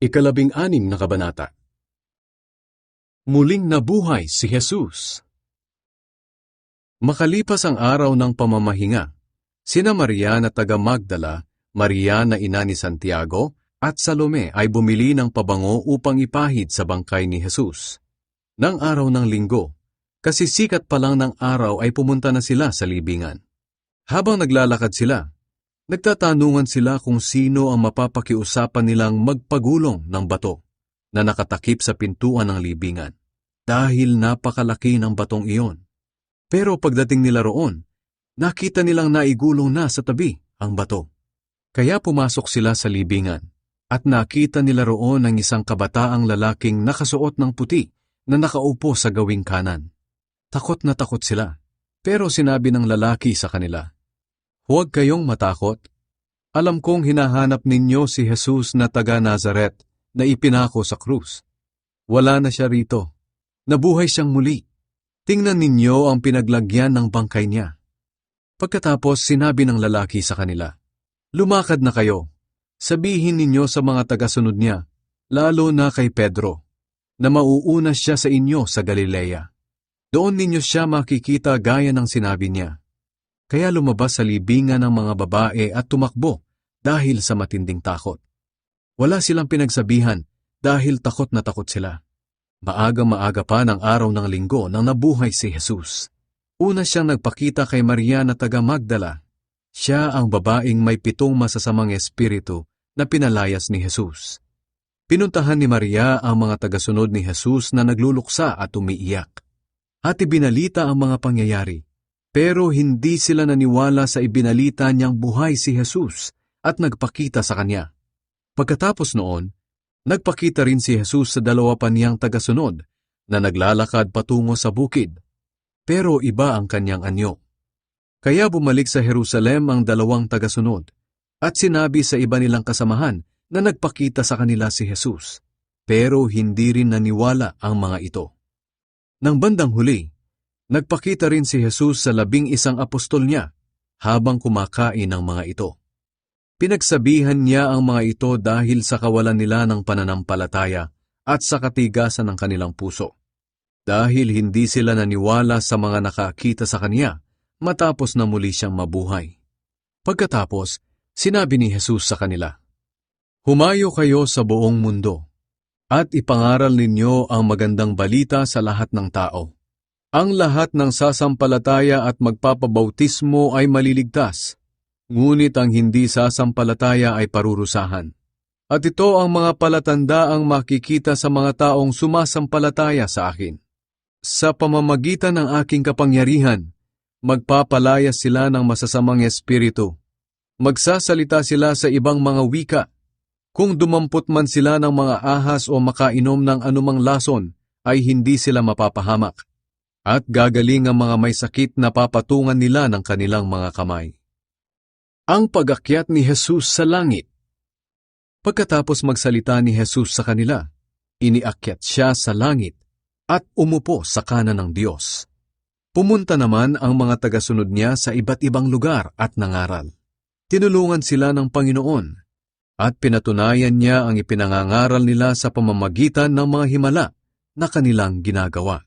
Ikalabing-anim na kabanata. Muling nabuhay si Jesus. Makalipas ang araw ng pamamahinga, sina Maria na taga Magdala, Maria na ina ni Santiago, at Salome ay bumili ng pabango upang ipahid sa bangkay ni Jesus. Nang araw ng linggo, kasi sikat pa lang ng araw ay pumunta na sila sa libingan. Habang naglalakad sila, nagtatanungan sila kung sino ang mapapakiusapan nilang magpagulong ng bato na nakatakip sa pintuan ng libingan, dahil napakalaki ng batong iyon. Pero pagdating nila roon, nakita nilang naigulong na sa tabi ang bato. Kaya pumasok sila sa libingan, at nakita nila roon ang isang kabataang lalaking nakasuot ng puti na nakaupo sa gawing kanan. Takot na takot sila, pero sinabi ng lalaki sa kanila, "Huwag kayong matakot. Alam kong hinahanap ninyo si Jesus na taga Nazaret na ipinako sa krus. Wala na siya rito. Nabuhay siyang muli. Tingnan ninyo ang pinaglagyan ng bangkay niya." Pagkatapos sinabi ng lalaki sa kanila, "Lumakad na kayo. Sabihin ninyo sa mga tagasunod niya, lalo na kay Pedro, na mauuna siya sa inyo sa Galilea. Doon ninyo siya makikita gaya ng sinabi niya." Kaya lumabas sa libingan ng mga babae at tumakbo dahil sa matinding takot. Wala silang pinagsabihan dahil takot na takot sila. Maaga-maaga pa ng araw ng linggo nang nabuhay si Jesus. Una siyang nagpakita kay Maria na taga Magdala. Siya ang babaeng may 7 masasamang espiritu na pinalayas ni Jesus. Pinuntahan ni Maria ang mga tagasunod ni Jesus na nagluluksa at umiiyak. At ibinalita ang mga pangyayari. Pero hindi sila naniwala sa ibinalita niyang buhay si Jesus at nagpakita sa kanya. Pagkatapos noon, nagpakita rin si Jesus sa 2 pa niyang tagasunod na naglalakad patungo sa bukid. Pero iba ang kanyang anyo. Kaya bumalik sa Jerusalem ang 2 tagasunod at sinabi sa iba nilang kasamahan na nagpakita sa kanila si Jesus. Pero hindi rin naniwala ang mga ito. Nang bandang huli, nagpakita rin si Jesus sa 11 apostol niya habang kumakain ang mga ito. Pinagsabihan niya ang mga ito dahil sa kawalan nila ng pananampalataya at sa katigasan ng kanilang puso. Dahil hindi sila naniwala sa mga nakakita sa kanya matapos na muli siyang mabuhay. Pagkatapos, sinabi ni Jesus sa kanila, "Humayo kayo sa buong mundo at ipangaral ninyo ang magandang balita sa lahat ng tao. Ang lahat ng sasampalataya at magpapabautismo ay maliligtas, ngunit ang hindi sasampalataya ay parurusahan. At ito ang mga palatandaang makikita sa mga taong sumasampalataya sa akin. Sa pamamagitan ng aking kapangyarihan, magpapalaya sila ng masasamang espiritu. Magsasalita sila sa ibang mga wika. Kung dumampot man sila ng mga ahas o makainom ng anumang lason, ay hindi sila mapapahamak. At gagaling ang mga may sakit na papatungan nila ng kanilang mga kamay." Ang pag-akyat ni Jesus sa langit. Pagkatapos magsalita ni Jesus sa kanila, iniakyat siya sa langit at umupo sa kanan ng Diyos. Pumunta naman ang mga tagasunod niya sa iba't ibang lugar at nangaral. Tinulungan sila ng Panginoon at pinatunayan niya ang ipinangangaral nila sa pamamagitan ng mga himala na kanilang ginagawa.